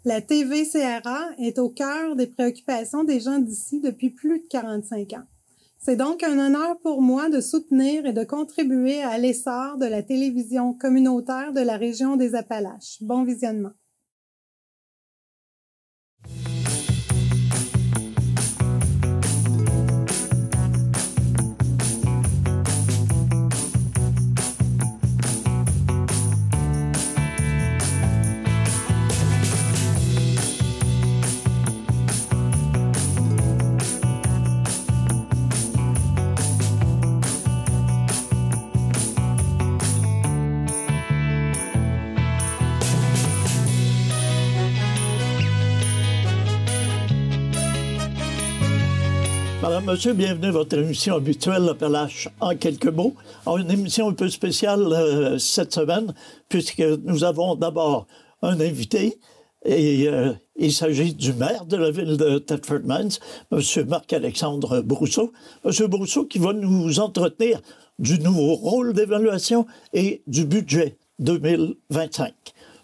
La TVCRA est au cœur des préoccupations des gens d'ici depuis plus de 45 ans. C'est donc un honneur pour moi de soutenir et de contribuer à l'essor de la télévision communautaire de la région des Appalaches. Bon visionnement. Madame, Monsieur, bienvenue à votre émission habituelle, Appalaches en quelques mots. Alors, une émission un peu spéciale cette semaine, puisque nous avons d'abord un invité, et il s'agit du maire de la ville de Thetford Mines, Monsieur Marc-Alexandre Brousseau. Monsieur Brousseau qui va nous entretenir du nouveau rôle d'évaluation et du budget 2025.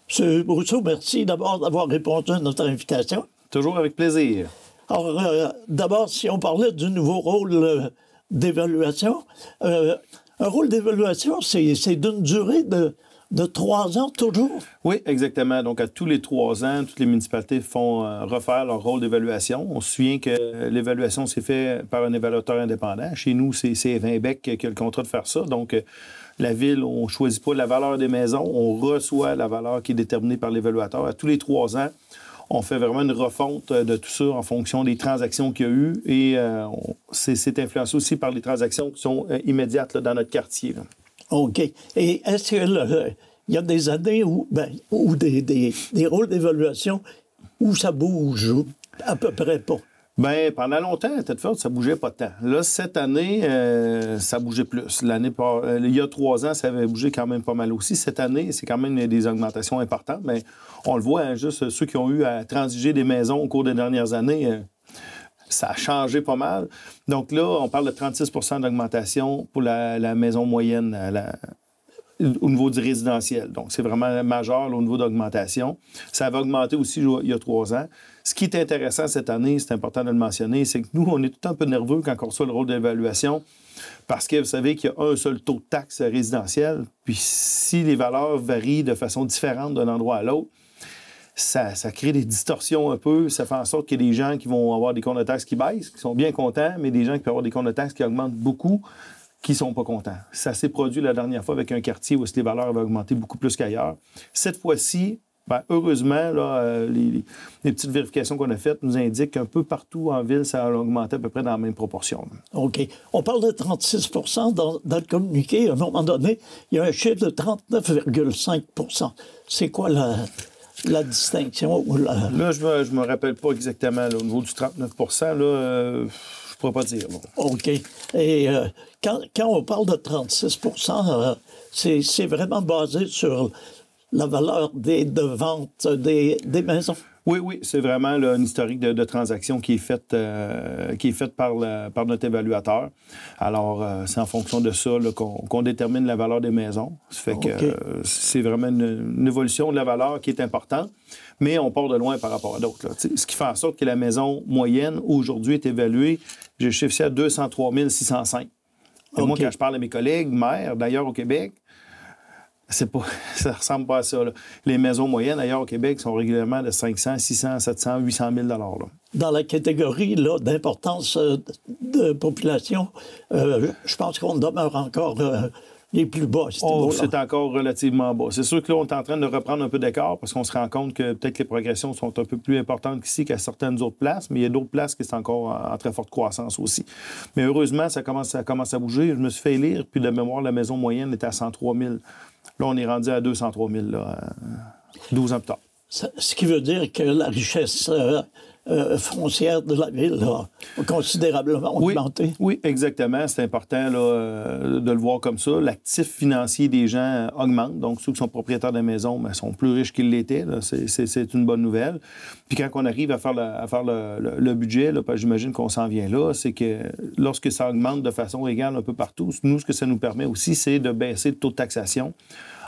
Monsieur Brousseau, merci d'abord d'avoir répondu à notre invitation. Toujours avec plaisir. Alors, d'abord, si on parlait du nouveau rôle d'évaluation, un rôle d'évaluation, c'est d'une durée de 3 ans toujours? Oui, exactement. Donc, à tous les 3 ans, toutes les municipalités font refaire leur rôle d'évaluation. On se souvient que l'évaluation s'est faite par un évaluateur indépendant. Chez nous, c'est Vinbec qui a le contrat de faire ça. Donc, la ville, on ne choisit pas la valeur des maisons, on reçoit la valeur qui est déterminée par l'évaluateur. À tous les 3 ans, on fait vraiment une refonte de tout ça en fonction des transactions qu'il y a eu et c'est influencé aussi par les transactions qui sont immédiates là, dans notre quartier. Là. OK. Et est-ce qu'il y a des années où des rôles d'évaluation où ça bouge ou à peu près pas? Bien, pendant longtemps, à Thetford, ça bougeait pas tant. Là, cette année, ça bougeait plus. Il y a 3 ans, ça avait bougé quand même pas mal aussi. Cette année, c'est quand même des augmentations importantes, mais on le voit, hein, juste ceux qui ont eu à transiger des maisons au cours des dernières années, ça a changé pas mal. Donc là, on parle de 36 % d'augmentation pour la maison moyenne au niveau du résidentiel. Donc, c'est vraiment majeur là, au niveau d'augmentation. Ça avait augmenté aussi il y a 3 ans. Ce qui est intéressant cette année, c'est important de le mentionner, c'est que nous, on est tout un peu nerveux quand on reçoit le rôle d'évaluation parce que vous savez qu'il y a un seul taux de taxe résidentielle. Puis si les valeurs varient de façon différente d'un endroit à l'autre, ça crée des distorsions un peu. Ça fait en sorte qu'il y a des gens qui vont avoir des comptes de taxes qui baissent, qui sont bien contents, mais des gens qui peuvent avoir des comptes de taxes qui augmentent beaucoup, qui ne sont pas contents. Ça s'est produit la dernière fois avec un quartier où les valeurs avaient augmenté beaucoup plus qu'ailleurs. Cette fois-ci, bien, heureusement, là, les petites vérifications qu'on a faites nous indiquent qu'un peu partout en ville, ça a augmenté à peu près dans la même proportion. OK. On parle de 36 % dans le communiqué. À un moment donné, il y a un chiffre de 39,5 % C'est quoi la distinction? Là, je me rappelle pas exactement là, au niveau du 39 % là, je pourrais pas dire. Bon. OK. Et quand on parle de 36 % c'est vraiment basé sur la valeur de vente des maisons? Oui, c'est vraiment là, un historique de transaction qui est faite par notre évaluateur. Alors, c'est en fonction de ça là, qu'on détermine la valeur des maisons. Ça fait que c'est vraiment une évolution de la valeur qui est importante, mais on part de loin par rapport à d'autres. Là. Ce qui fait en sorte que la maison moyenne, aujourd'hui, est évaluée, j'ai chiffré à 203 605. Et moi, quand je parle à mes collègues maires, d'ailleurs au Québec, ça ressemble pas à ça. Là. Les maisons moyennes, ailleurs au Québec, sont régulièrement de 500, 600, 700, 800 000 $. Là. Dans la catégorie d'importance de population, je pense qu'on demeure encore les plus bas. C'est encore relativement bas. C'est sûr que là, on est en train de reprendre un peu d'écart parce qu'on se rend compte que peut-être que les progressions sont un peu plus importantes qu'ici qu'à certaines autres places, mais il y a d'autres places qui sont encore en très forte croissance aussi. Mais heureusement, ça commence à bouger. Je me suis fait lire, puis de mémoire, la maison moyenne était à 103 000. Là, on est rendu à 203 000, là, 12 ans plus tard. Ce qui veut dire que la richesse foncière de la ville a considérablement augmenté. Oui, exactement. C'est important là, de le voir comme ça. L'actif financier des gens augmente. Donc, ceux qui sont propriétaires de maisons sont plus riches qu'ils l'étaient. C'est une bonne nouvelle. Puis quand on arrive à faire le budget, là, j'imagine qu'on s'en vient là, c'est que lorsque ça augmente de façon égale un peu partout, nous, ce que ça nous permet aussi, c'est de baisser le taux de taxation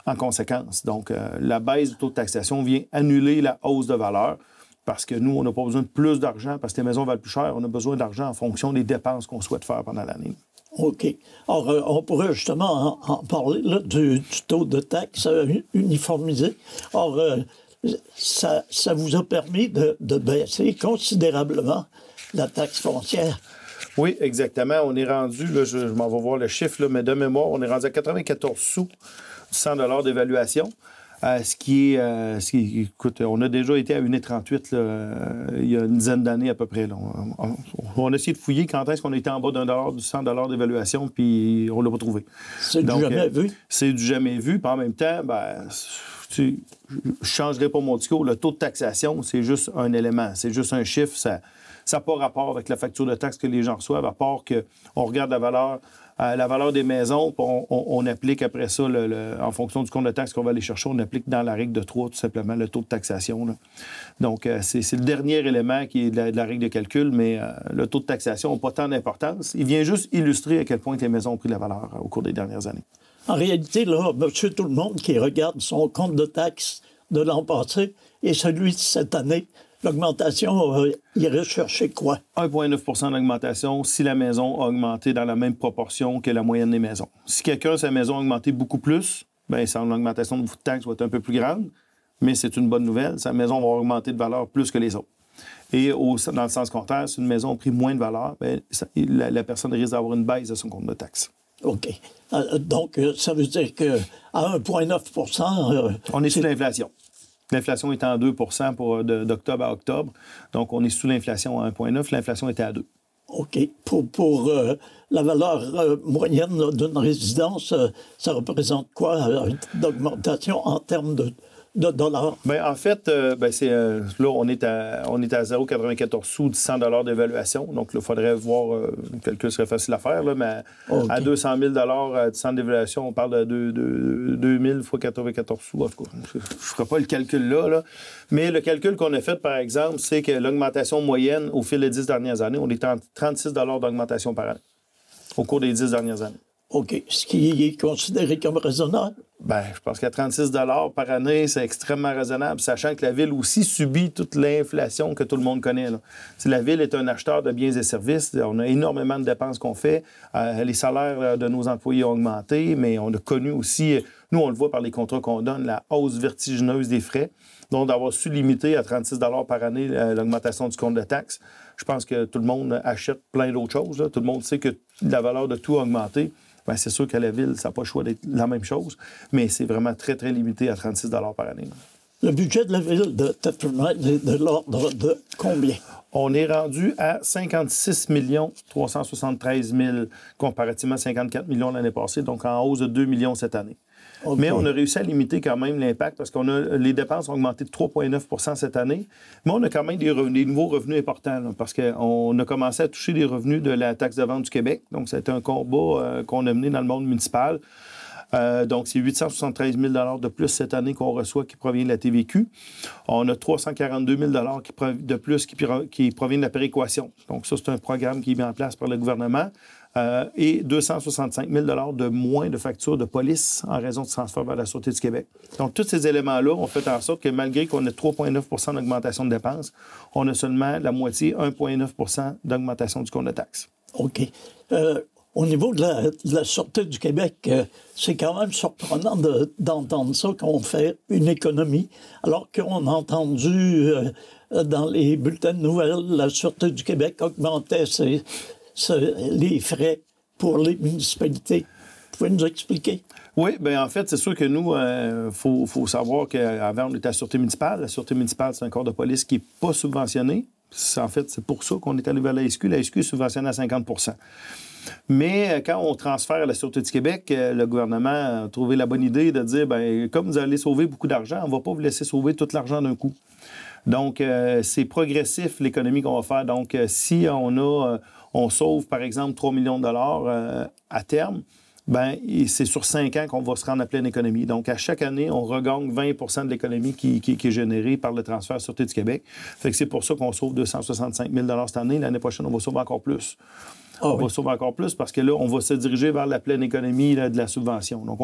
en conséquence. Donc, la baisse du taux de taxation vient annuler la hausse de valeur parce que nous, on n'a pas besoin de plus d'argent parce que les maisons valent plus cher. On a besoin d'argent en fonction des dépenses qu'on souhaite faire pendant l'année. OK. Alors, on pourrait justement en parler là, du taux de taxe uniformisé. Or, ça vous a permis de baisser considérablement la taxe foncière. Oui, exactement. On est rendu, là, je m'en vais voir le chiffre, là, mais de mémoire, on est rendu à 94 sous du 100 $ d'évaluation. Ce qui est, écoute, on a déjà été à 1,38 il y a une dizaine d'années à peu près. Là. On a essayé de fouiller quand est-ce qu'on était en bas d'un dollar, du 100 $ d'évaluation, puis on ne l'a pas trouvé. C'est du jamais vu. C'est du jamais vu, puis en même temps, je ne changerai pas mon discours. Le taux de taxation, c'est juste un élément, c'est juste un chiffre. Ça n'a pas rapport avec la facture de taxe que les gens reçoivent, à part qu'on regarde la valeur des maisons, puis on applique après ça, en fonction du compte de taxe qu'on va aller chercher, on applique dans la règle de 3, tout simplement, le taux de taxation. Là. Donc, c'est le dernier élément qui est de la règle de calcul, mais le taux de taxation n'a pas tant d'importance. Il vient juste illustrer à quel point les maisons ont pris de la valeur au cours des dernières années. En réalité, là, monsieur tout le monde qui regarde son compte de taxe de l'an passé et celui de cette année, l'augmentation, il irait chercher quoi? 1,9 % d'augmentation si la maison a augmenté dans la même proportion que la moyenne des maisons. Si sa maison a augmenté beaucoup plus, bien, son augmentation de taxe va être un peu plus grande, mais c'est une bonne nouvelle. Sa maison va augmenter de valeur plus que les autres. Et dans le sens contraire, si une maison a pris moins de valeur, bien, la personne risque d'avoir une baisse de son compte de taxe. OK. Donc, ça veut dire qu'à 1,9 % on est sous l'inflation. L'inflation est en 2 % d'octobre à octobre. Donc, on est sous l'inflation à 1,9 %. L'inflation était à 2 %. OK. Pour la valeur moyenne d'une résidence, ça représente quoi d'augmentation en termes de dollars? Bien, en fait, là, on est à 0,94 sous du 100 $ d'évaluation. Donc, là, il faudrait voir, le calcul serait facile à faire, là, mais okay. À 200 000 $ du centre d'évaluation, on parle de 2000 fois 94 sous. En tout cas, je ne ferai pas le calcul là. Mais le calcul qu'on a fait, par exemple, c'est que l'augmentation moyenne au fil des 10 dernières années, on est en 36 $ d'augmentation par année au cours des 10 dernières années. OK. Ce qui est considéré comme raisonnable? Bien, je pense qu'à 36 $ par année, c'est extrêmement raisonnable, sachant que la Ville aussi subit toute l'inflation que tout le monde connaît. Là. La Ville est un acheteur de biens et services. On a énormément de dépenses qu'on fait. Les salaires de nos employés ont augmenté, mais on a connu aussi, nous, on le voit par les contrats qu'on donne, la hausse vertigineuse des frais. Donc, d'avoir su limiter à 36 $ par année l'augmentation du compte de taxe, je pense que tout le monde achète plein d'autres choses. Là. Tout le monde sait que la valeur de tout a augmenté. Bien, c'est sûr qu'à la Ville, ça n'a pas le choix d'être la même chose, mais c'est vraiment très, très limité à 36 $ par année. Le budget de la Ville de Tetford est de l'ordre de combien? On est rendu à 56 373 000 comparativement à 54 millions l'année passée, donc en hausse de 2 millions cette année. Okay. Mais on a réussi à limiter quand même l'impact parce que les dépenses ont augmenté de 3,9 % cette année, mais on a quand même des nouveaux revenus importants là, parce qu'on a commencé à toucher des revenus de la taxe de vente du Québec. Donc, ça a été un combat qu'on a mené dans le monde municipal. Donc, c'est 873 000 $ de plus cette année qu'on reçoit qui provient de la TVQ. On a 342 000 $ de plus qui provient de la péréquation. Donc, ça, c'est un programme qui est mis en place par le gouvernement. Et 265 000 $ de moins de factures de police en raison du transfert vers la Sûreté du Québec. Donc, tous ces éléments-là ont fait en sorte que malgré qu'on ait 3,9 % d'augmentation de dépenses, on a seulement la moitié, 1,9 % d'augmentation du compte de taxe. OK. Au niveau de la Sûreté du Québec, c'est quand même surprenant d'entendre ça, qu'on fait une économie, alors qu'on a entendu dans les bulletins de nouvelles, la Sûreté du Québec augmentait les frais pour les municipalités. Vous pouvez nous expliquer? Oui, bien en fait, c'est sûr que nous, faut savoir qu'avant, on était à la Sûreté municipale. La Sûreté municipale, c'est un corps de police qui n'est pas subventionné. En fait, c'est pour ça qu'on est allé vers la SQ. La SQ est subventionnée à 50 %. Mais quand on transfère à la Sûreté du Québec, le gouvernement a trouvé la bonne idée de dire, bien, comme vous allez sauver beaucoup d'argent, on ne va pas vous laisser sauver tout l'argent d'un coup. Donc, c'est progressif, l'économie qu'on va faire. Donc, si on sauve, par exemple, 3 millions de $ à terme, bien, c'est sur 5 ans qu'on va se rendre à pleine économie. Donc, à chaque année, on regagne 20 % de l'économie qui est générée par le transfert à la Sûreté du Québec. Fait que c'est pour ça qu'on sauve 265 000 $ cette année. L'année prochaine, on va sauver encore plus. On va sauver encore plus parce que là, on va se diriger vers la pleine économie là, de la subvention. Donc,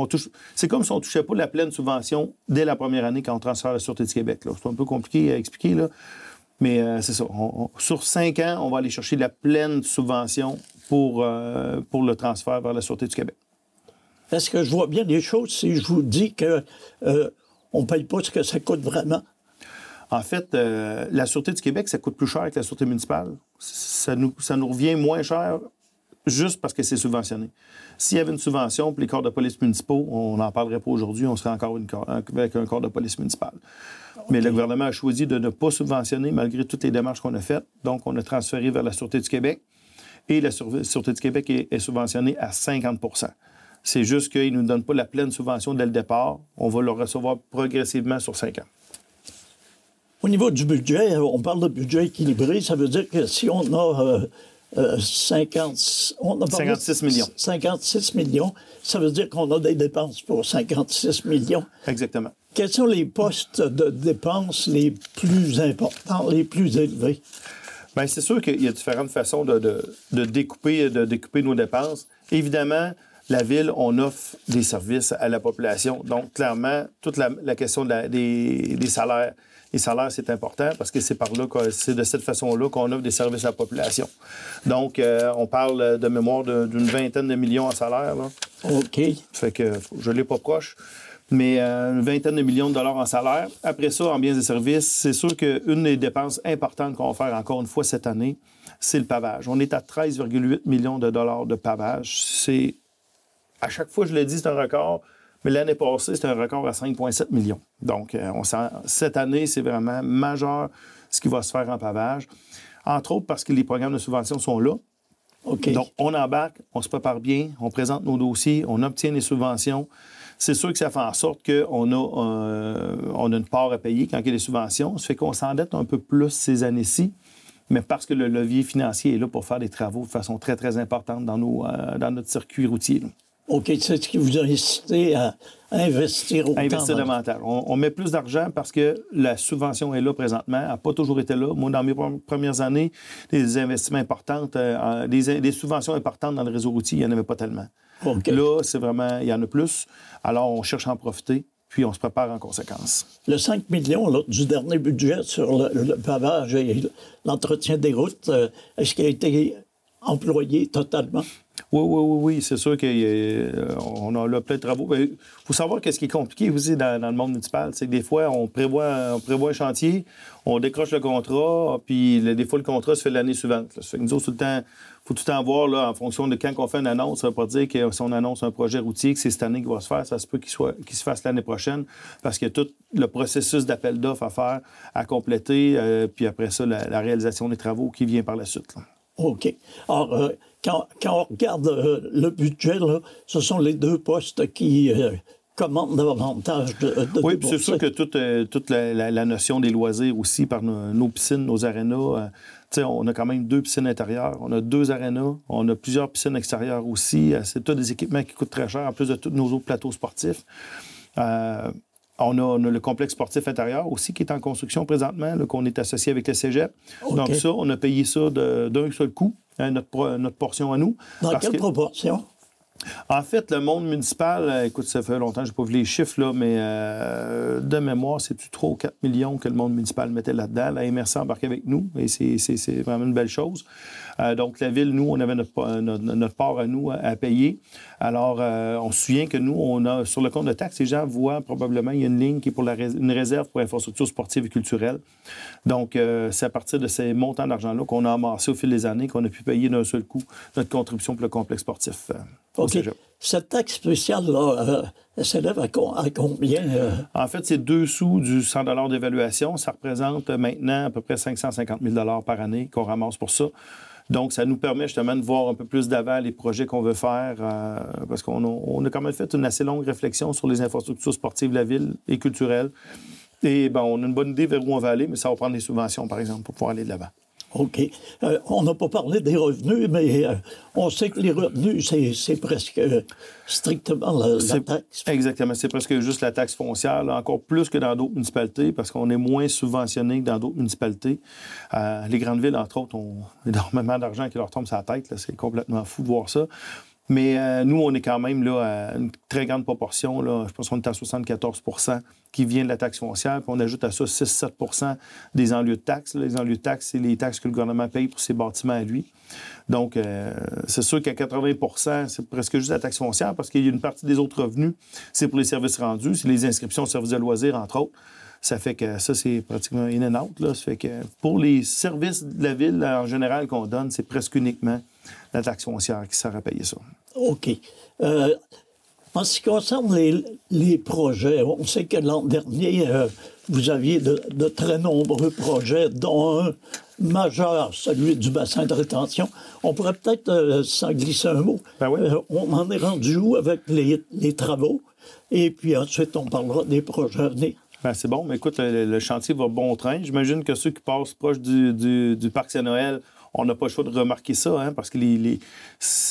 c'est comme si on ne touchait pas la pleine subvention dès la première année quand on transfère la Sûreté du Québec. Là. C'est un peu compliqué à expliquer, là. Mais c'est ça. Sur 5 ans, on va aller chercher la pleine subvention pour le transfert vers la Sûreté du Québec. Est-ce que je vois bien les choses si je vous dis que on ne paye pas ce que ça coûte vraiment? En fait, la Sûreté du Québec, ça coûte plus cher que la Sûreté municipale. Ça nous revient moins cher juste parce que c'est subventionné. S'il y avait une subvention pour les corps de police municipaux, on n'en parlerait pas aujourd'hui, on serait encore avec un corps de police municipal. Okay. Mais le gouvernement a choisi de ne pas subventionner malgré toutes les démarches qu'on a faites. Donc, on a transféré vers la Sûreté du Québec et la Sûreté du Québec est subventionnée à 50 %. C'est juste qu'ils ne nous donnent pas la pleine subvention dès le départ. On va le recevoir progressivement sur 5 ans. Au niveau du budget, on parle de budget équilibré. Ça veut dire que si on a 56 millions. 56 millions, ça veut dire qu'on a des dépenses pour 56 millions. Exactement. Quels sont les postes de dépenses les plus importants, les plus élevés? Bien, c'est sûr qu'il y a différentes façons de découper nos dépenses. Évidemment, la Ville, on offre des services à la population. Donc, clairement, toute la question des salaires. Les salaires, c'est important parce que c'est de cette façon-là qu'on offre des services à la population. Donc, on parle de mémoire d'une vingtaine de millions en salaire. Là. OK. Fait que je ne l'ai pas proche, mais une vingtaine de millions de dollars en salaire. Après ça, en biens et services, c'est sûr qu'une des dépenses importantes qu'on va faire encore une fois cette année, c'est le pavage. On est à 13,8 millions de dollars de pavage. C'est, à chaque fois, je le dis, c'est un record. Mais l'année passée, c'était un record à 5,7 millions. Donc, cette année, c'est vraiment majeur ce qui va se faire en pavage. Entre autres parce que les programmes de subvention sont là. Okay. Donc, on embarque, on se prépare bien, on présente nos dossiers, on obtient les subventions. C'est sûr que ça fait en sorte qu'on a une part à payer quand il y a des subventions. Ça fait qu'on s'endette un peu plus ces années-ci, mais parce que le levier financier est là pour faire des travaux de façon très, très importante dans notre circuit routier. Là. OK, c'est ce qui vous a incité à investir autant. À investir davantage. On met plus d'argent parce que la subvention est là présentement. Elle n'a pas toujours été là. Moi, dans mes premières années, des investissements importants, des subventions importantes dans le réseau routier, il n'y en avait pas tellement. Okay. Là, c'est vraiment, il y en a plus. Alors, on cherche à en profiter, puis on se prépare en conséquence. Le 5 millions là, du dernier budget sur le pavage et l'entretien des routes, est-ce qu'il a été employé totalement? Oui. C'est sûr qu'on a là plein de travaux. Il faut savoir que ce qui est compliqué aussi dans le monde municipal, c'est que des fois, on prévoit un chantier, on décroche le contrat, puis des fois, le contrat se fait l'année suivante. Là. Ça fait que nous autres, il faut tout le temps voir là, en fonction de quand on fait une annonce. Ça ne veut pas dire que si on annonce un projet routier, que c'est cette année qu'il va se faire. Ça se peut qu'il se fasse l'année prochaine parce qu'il y a tout le processus d'appel d'offres à faire, à compléter, puis après ça, la réalisation des travaux qui vient par la suite. Là. OK. Alors, quand on regarde le budget, là, ce sont les deux postes qui commandent davantage de oui, puis c'est sûr que toute la notion des loisirs aussi, par nos piscines, nos arénas. On a quand même 2 piscines intérieures, on a 2 arénas, on a plusieurs piscines extérieures aussi. C'est tous des équipements qui coûtent très cher, en plus de tous nos autres plateaux sportifs. On a le complexe sportif intérieur aussi qui est en construction présentement, là, qu'on est associé avec le cégep. Okay. Donc ça, on a payé ça d'un seul coup, notre portion à nous. Dans quelle proportion? En fait, le monde municipal, écoute, ça fait longtemps que je n'ai pas vu les chiffres, là, mais de mémoire, c'est-tu 3 ou 4 millions que le monde municipal mettait là-dedans. La MRC a embarqué avec nous, et c'est vraiment une belle chose. Donc, la Ville, nous, on avait notre part à nous à payer. Alors, on se souvient que nous, on a, sur le compte de taxes, les gens voient probablement, il y a une ligne qui est pour une réserve pour infrastructures sportives et culturelles. Donc, c'est à partir de ces montants d'argent-là qu'on a amassé au fil des années, qu'on a pu payer d'un seul coup notre contribution pour le complexe sportif. OK. Cette taxe spéciale-là, elle s'élève à combien? En fait, c'est 2 sous du 100 $ d'évaluation. Ça représente maintenant à peu près 550 000 $ par année qu'on ramasse pour ça. Donc, ça nous permet justement de voir un peu plus d'avant les projets qu'on veut faire parce qu'on a quand même fait une assez longue réflexion sur les infrastructures sportives de la Ville et culturelles. Et on a une bonne idée vers où on va aller, mais ça va prendre des subventions, par exemple, pour pouvoir aller de l'avant. OK. On n'a pas parlé des revenus, mais on sait que les revenus, c'est presque strictement la taxe. Exactement. C'est presque juste la taxe foncière, là, encore plus que dans d'autres municipalités, parce qu'on est moins subventionné que dans d'autres municipalités. Les grandes villes, entre autres, ont énormément d'argent qui leur tombe sur la tête. Là. C'est complètement fou de voir ça. Mais nous, on est quand même là, à une très grande proportion. Là, je pense qu'on est à 74 % qui vient de la taxe foncière. Puis on ajoute à ça 6-7 % des enlieux de taxes. Les enlieux de taxes, c'est les taxes que le gouvernement paye pour ses bâtiments à lui. Donc, c'est sûr qu'à 80 % c'est presque juste la taxe foncière parce qu'il y a une partie des autres revenus, c'est pour les services rendus, c'est les inscriptions aux services de loisirs, entre autres. Ça fait que ça, c'est pratiquement in and out. Là. Ça fait que pour les services de la ville, en général, qu'on donne, c'est presque uniquement la taxe foncière qui sert à payer ça. OK. En ce qui concerne les projets, on sait que l'an dernier, vous aviez de très nombreux projets, dont un majeur, celui du bassin de rétention. On pourrait peut-être s'en glisser un mot. Ben oui. On en est rendu où avec les travaux? Et puis ensuite, on parlera des projets à venir. Ben, c'est bon, mais écoute, le chantier va bon train. J'imagine que ceux qui passent proche du Parc Saint-Noël, on n'a pas le choix de remarquer ça, hein, parce que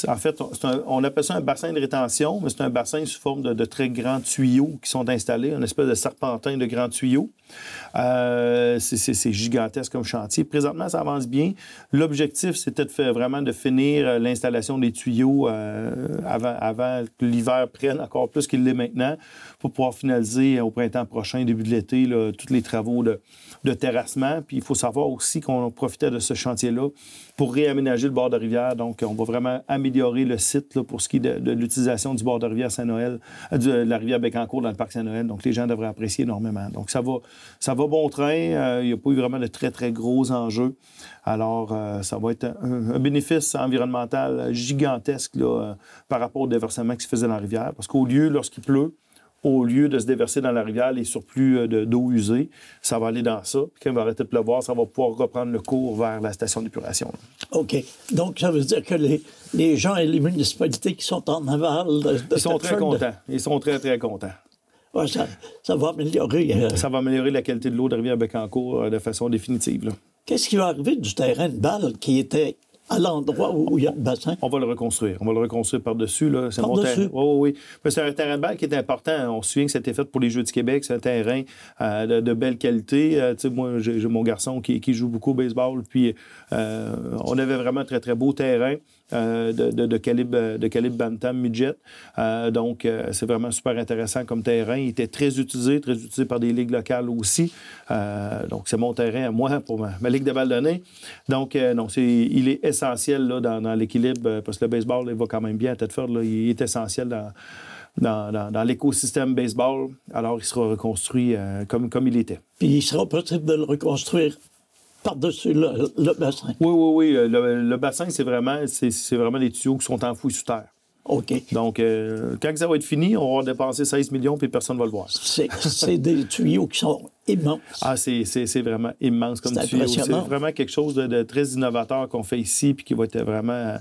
en fait, on appelle ça un bassin de rétention, mais c'est un bassin sous forme de très grands tuyaux qui sont installés, une espèce de serpentin de grands tuyaux. C'est gigantesque comme chantier. Présentement, ça avance bien. L'objectif, c'était vraiment de finir l'installation des tuyaux avant que l'hiver prenne encore plus qu'il l'est maintenant, pour pouvoir finaliser au printemps prochain, début de l'été, là, tous les travaux de terrassement. Puis il faut savoir aussi qu'on profitait de ce chantier-là pour réaménager le bord de rivière. Donc, on va vraiment améliorer le site là, pour ce qui est de l'utilisation du bord de rivière Saint-Noël, de la rivière Bécancour dans le parc Saint-Noël. Donc, les gens devraient apprécier énormément. Donc, ça va bon train. Il n'y a pas eu vraiment de très, très gros enjeux. Alors, ça va être un bénéfice environnemental gigantesque là, par rapport au déversement qui se faisait dans la rivière. Parce qu'au lieu, lorsqu'il pleut, au lieu de se déverser dans la rivière, les surplus d'eau usée, ça va aller dans ça. Puis quand il va arrêter de pleuvoir, ça va pouvoir reprendre le cours vers la station d'épuration. OK. Donc, ça veut dire que les gens et les municipalités qui sont en aval Ils sont très contents. Ils sont très, très contents. Ouais, ça va améliorer... Ça va améliorer la qualité de l'eau de Rivière-Bécancour de façon définitive. Là. Qu'est-ce qui va arriver du terrain de balle qui était à l'endroit où il y a le bassin? On va le reconstruire. On va le reconstruire par-dessus. Là. C'est par-dessus? Oui. Mais c'est un terrain de balle qui est important. On se souvient que c'était fait pour les Jeux du Québec. C'est un terrain de belle qualité. Moi, j'ai mon garçon qui joue beaucoup au baseball. Puis, on avait vraiment un très, très beau terrain de calibre Bantam Midget. Donc, c'est vraiment super intéressant comme terrain. Il était très utilisé par des ligues locales aussi. Donc, c'est mon terrain à moi pour ma ligue de balle donnée. Donc, non, il est essentiel là, dans l'équilibre, parce que le baseball, il va quand même bien à Thetford. Là, il est essentiel dans l'écosystème baseball. Alors, il sera reconstruit comme il était. Puis, il sera possible de le reconstruire par-dessus le bassin. Oui. Le bassin, c'est vraiment des tuyaux qui sont enfouis sous terre. OK. Donc, quand ça va être fini, on va dépenser 16 millions puis personne ne va le voir. C'est des tuyaux qui sont immenses. Ah, c'est vraiment immense comme tuyau. C'est vraiment quelque chose de très innovateur qu'on fait ici puis qui va être vraiment...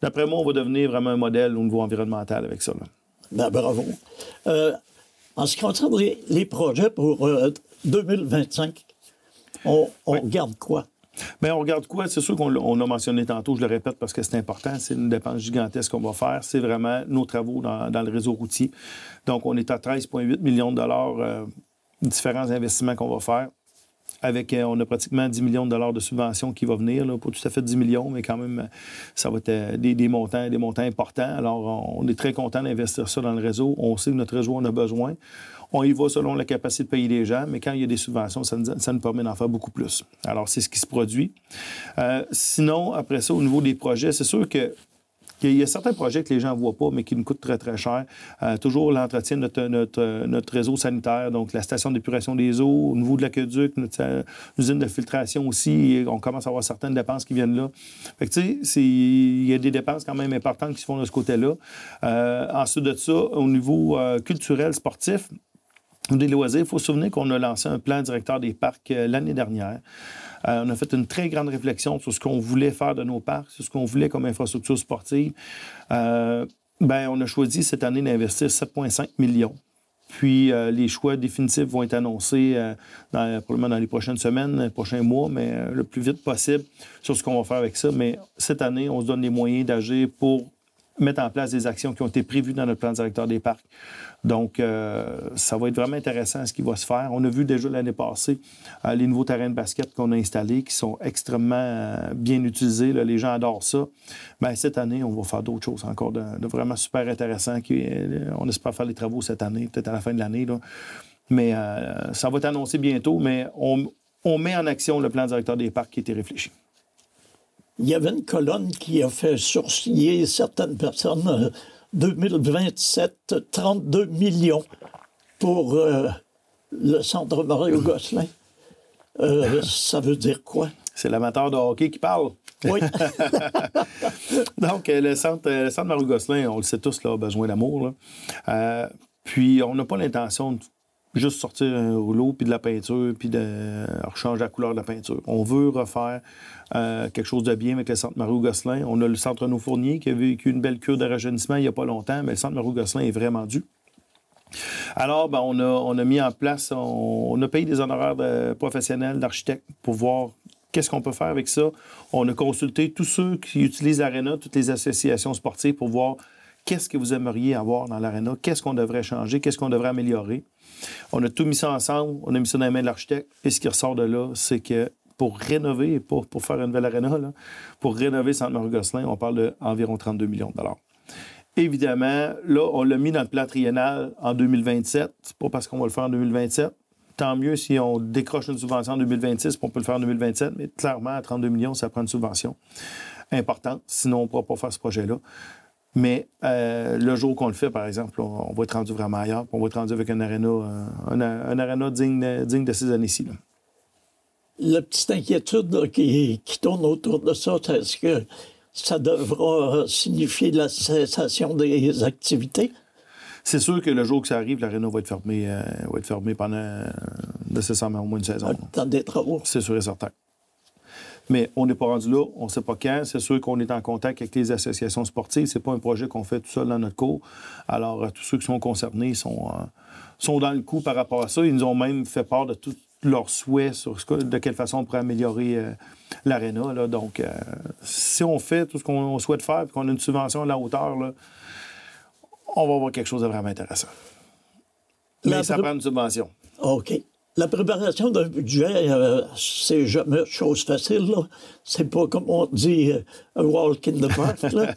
D'après moi, on va devenir vraiment un modèle au niveau environnemental avec ça. Là. Ben, bravo. En ce qui concerne les projets pour 2025, on regarde quoi? Bien, on regarde quoi? C'est sûr qu'on a mentionné tantôt, je le répète parce que c'est important, c'est une dépense gigantesque qu'on va faire. C'est vraiment nos travaux dans le réseau routier. Donc, on est à 13,8 millions de dollars différents investissements qu'on va faire. On a pratiquement 10 millions de dollars de subventions qui vont venir, là, pas tout à fait 10 millions, mais quand même, ça va être des montants importants. Alors, on est très content d'investir ça dans le réseau. On sait que notre réseau en a besoin. On y va selon la capacité de payer les gens, mais quand il y a des subventions, ça nous permet d'en faire beaucoup plus. Alors, c'est ce qui se produit. Sinon, après ça, au niveau des projets, c'est sûr que il y a certains projets que les gens ne voient pas, mais qui nous coûtent très, très cher. Toujours l'entretien de notre réseau sanitaire, donc la station d'épuration des eaux, au niveau de l'aqueduc, notre usine de filtration aussi. On commence à avoir certaines dépenses qui viennent là. Fait que, tu sais, il y a des dépenses quand même importantes qui se font de ce côté-là. Ensuite de ça, au niveau culturel, sportif, des loisirs, il faut se souvenir qu'on a lancé un plan directeur des parcs l'année dernière. On a fait une très grande réflexion sur ce qu'on voulait faire de nos parcs, sur ce qu'on voulait comme infrastructure sportive. On a choisi cette année d'investir 7,5 millions Puis les choix définitifs vont être annoncés probablement dans les prochaines semaines, les prochains mois, mais le plus vite possible sur ce qu'on va faire avec ça. Mais cette année, on se donne les moyens d'agir pour mettre en place des actions qui ont été prévues dans notre plan directeur des parcs. Donc, ça va être vraiment intéressant ce qui va se faire. On a vu déjà l'année passée les nouveaux terrains de basket qu'on a installés qui sont extrêmement bien utilisés. Là, les gens adorent ça. Bien, cette année, on va faire d'autres choses encore de vraiment super intéressant. On espère faire les travaux cette année, peut-être à la fin de l'année. Là. Mais ça va être annoncé bientôt, mais on met en action le plan directeur des parcs qui a été réfléchi. Il y avait une colonne qui a fait sourciller certaines personnes. 2027, 32 millions pour le centre Mario-Gosselin. Ça veut dire quoi? C'est l'amateur de hockey qui parle. Oui. Donc, le centre Mario-Gosselin, on le sait tous, là, a besoin d'amour. Puis, on n'a pas l'intention de juste sortir un rouleau, puis de la peinture, puis de rechanger la couleur de la peinture. On veut refaire quelque chose de bien avec le centre Mario-Gosselin. On a le centre Renaud-Fournier qui a vécu une belle cure de rajeunissement il n'y a pas longtemps, mais le centre Mario-Gosselin est vraiment dû. Alors, ben, on a mis en place, on a payé des honoraires professionnels d'architectes pour voir qu'est-ce qu'on peut faire avec ça. On a consulté tous ceux qui utilisent l'aréna, toutes les associations sportives pour voir qu'est-ce que vous aimeriez avoir dans l'aréna, qu'est-ce qu'on devrait changer, qu'est-ce qu'on devrait améliorer. On a tout mis ça ensemble, on a mis ça dans les mains de l'architecte, et ce qui ressort de là, c'est que pour rénover, pour faire une nouvelle aréna, là, pour rénover Centre Mario-Gosselin, on parle d'environ 32 millions de dollars. Évidemment, là, on l'a mis dans le plan triennal en 2027. C'est pas parce qu'on va le faire en 2027. Tant mieux si on décroche une subvention en 2026, puis on peut le faire en 2027. Mais clairement, à 32 millions, ça prend une subvention importante. Sinon, on ne pourra pas faire ce projet-là. Mais le jour qu'on le fait, par exemple, on va être rendu vraiment ailleurs. Puis on va être rendu avec un aréna digne de ces années-ci. Là. La petite inquiétude là, qui tourne autour de ça, est-ce que ça devra signifier la cessation des activités? C'est sûr que le jour que ça arrive, l'aréna va être fermée pendant nécessairement au moins une saison. Dans des travaux. C'est sûr et certain. Mais on n'est pas rendu là, on ne sait pas quand. C'est sûr qu'on est en contact avec les associations sportives. C'est pas un projet qu'on fait tout seul dans notre cours. Alors, tous ceux qui sont concernés sont dans le coup par rapport à ça. Ils nous ont même fait part de tous leurs souhaits sur de quelle façon on pourrait améliorer l'aréna. Là. Donc, si on fait tout ce qu'on souhaite faire et qu'on a une subvention à la hauteur, là, on va avoir quelque chose de vraiment intéressant. Mais ça prend une subvention. OK. La préparation d'un budget, c'est jamais chose facile. Là. C'est pas, comme on dit, a walk in the park. Là.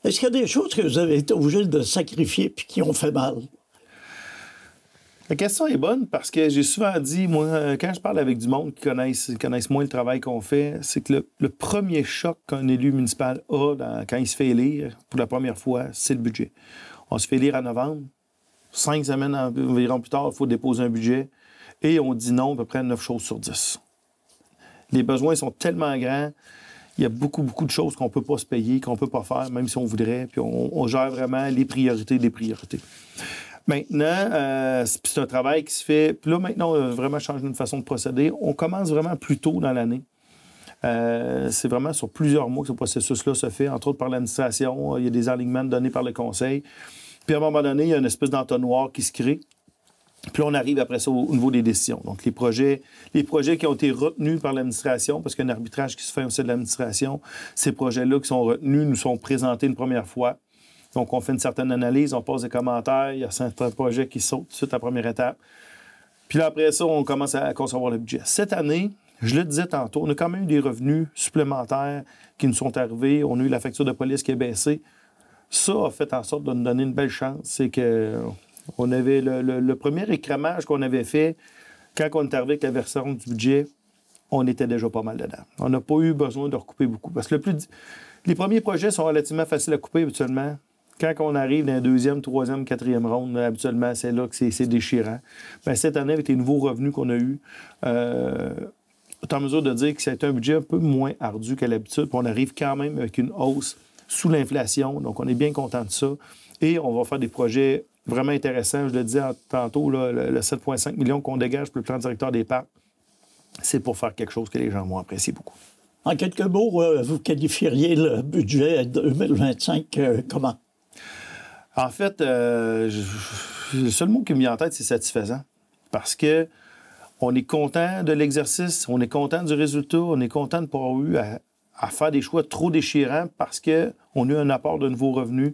Est-ce qu'il y a des choses que vous avez été obligé de sacrifier puis qui ont fait mal? La question est bonne parce que j'ai souvent dit, moi, quand je parle avec du monde qui connaissent moins le travail qu'on fait, c'est que le premier choc qu'un élu municipal a quand il se fait élire pour la première fois, c'est le budget. On se fait élire en novembre. 5 semaines environ plus tard, il faut déposer un budget. Et on dit non à peu près 9 choses sur 10. Les besoins sont tellement grands, il y a beaucoup, beaucoup de choses qu'on ne peut pas se payer, qu'on ne peut pas faire, même si on voudrait. Puis on gère vraiment les priorités des priorités. Maintenant, c'est un travail qui se fait. Puis là, maintenant, on a vraiment changé notre façon de procéder. On commence vraiment plus tôt dans l'année. C'est vraiment sur plusieurs mois que ce processus-là se fait, entre autres par l'administration. Il y a des alignements donnés par le conseil. Puis à un moment donné, il y a une espèce d'entonnoir qui se crée. Puis là, on arrive après ça au niveau des décisions. Donc, les projets qui ont été retenus par l'administration, parce qu'il y a un arbitrage qui se fait aussi de l'administration, ces projets-là qui sont retenus nous sont présentés une première fois. Donc, on fait une certaine analyse, on pose des commentaires, il y a certains projets qui sautent tout de suite à la première étape. Puis là, après ça, on commence à concevoir le budget. Cette année, je le disais tantôt, on a quand même eu des revenus supplémentaires qui nous sont arrivés. On a eu la facture de police qui est baissée. Ça a fait en sorte de nous donner une belle chance. C'est que on avait le premier écrémage qu'on avait fait, quand on est arrivé avec la version du budget, on était déjà pas mal dedans. On n'a pas eu besoin de recouper beaucoup. Parce que les premiers projets sont relativement faciles à couper habituellement. Quand on arrive dans la deuxième, troisième, quatrième ronde, habituellement, c'est là que c'est déchirant. Bien, cette année, avec les nouveaux revenus qu'on a eus, on est en mesure de dire que c'est un budget un peu moins ardu qu'à l'habitude. Puis on arrive quand même avec une hausse sous l'inflation. Donc, on est bien content de ça. Et on va faire des projets vraiment intéressants. Je le disais tantôt, là, le 7,5 millions qu'on dégage pour le plan directeur des parcs, c'est pour faire quelque chose que les gens vont apprécier beaucoup. En quelques mots, vous qualifieriez le budget 2025 comment? En fait, le seul mot qui me vient en tête, c'est satisfaisant. Parce que on est content de l'exercice, on est content du résultat, on est content de ne pas avoir eu à faire des choix trop déchirants parce qu'on a eu un apport de nouveaux revenus.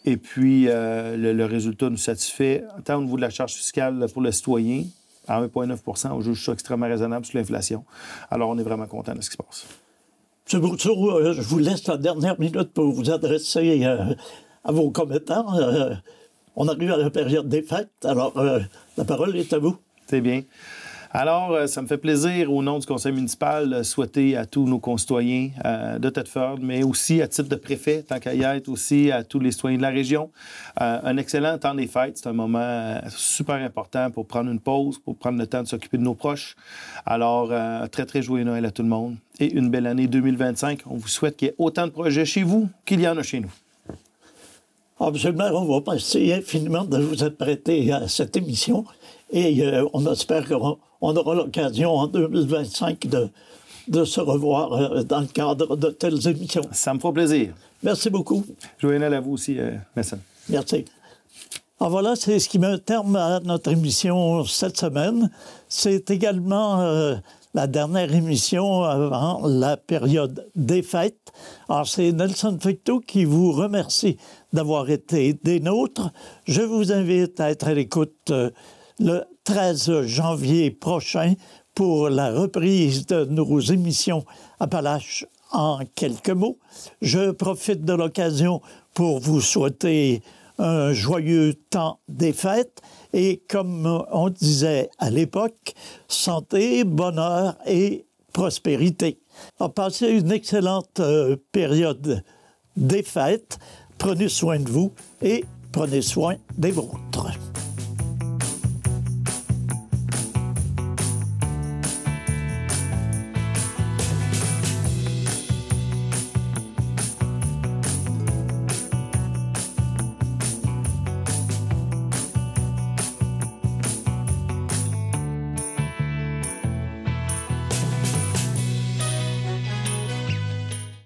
Et puis, le résultat nous satisfait, tant au niveau de la charge fiscale pour le citoyen, à 1,9 % on juge ça extrêmement raisonnable sur l'inflation. Alors, on est vraiment content de ce qui se passe. M. Bourseau, je vous laisse la dernière minute pour vous adresser à vos commettants. On arrive à la période des fêtes, alors la parole est à vous. C'est bien. Alors, ça me fait plaisir, au nom du conseil municipal, de souhaiter à tous nos concitoyens de Thetford, mais aussi à titre de préfet, tant qu'à y être, aussi à tous les citoyens de la région, un excellent temps des fêtes. C'est un moment super important pour prendre une pause, pour prendre le temps de s'occuper de nos proches. Alors, très, très joyeux Noël à tout le monde et une belle année 2025. On vous souhaite qu'il y ait autant de projets chez vous qu'il y en a chez nous. Ah, M. le maire, on va remercier infiniment de vous être prêté à cette émission et on espère qu'on aura l'occasion en 2025 de se revoir dans le cadre de telles émissions. Ça me fera plaisir. Merci beaucoup. Joyeux Noël à vous aussi, Messin. Merci. Alors voilà, c'est ce qui met un terme à notre émission cette semaine. C'est également la dernière émission avant la période des fêtes. Alors, c'est Nelson Fecteau qui vous remercie d'avoir été des nôtres. Je vous invite à être à l'écoute le 13 janvier prochain pour la reprise de nos émissions Appalaches en quelques mots. Je profite de l'occasion pour vous souhaiter un joyeux temps des fêtes et, comme on disait à l'époque, santé, bonheur et prospérité. Passez une excellente période des fêtes. Prenez soin de vous et prenez soin des vôtres.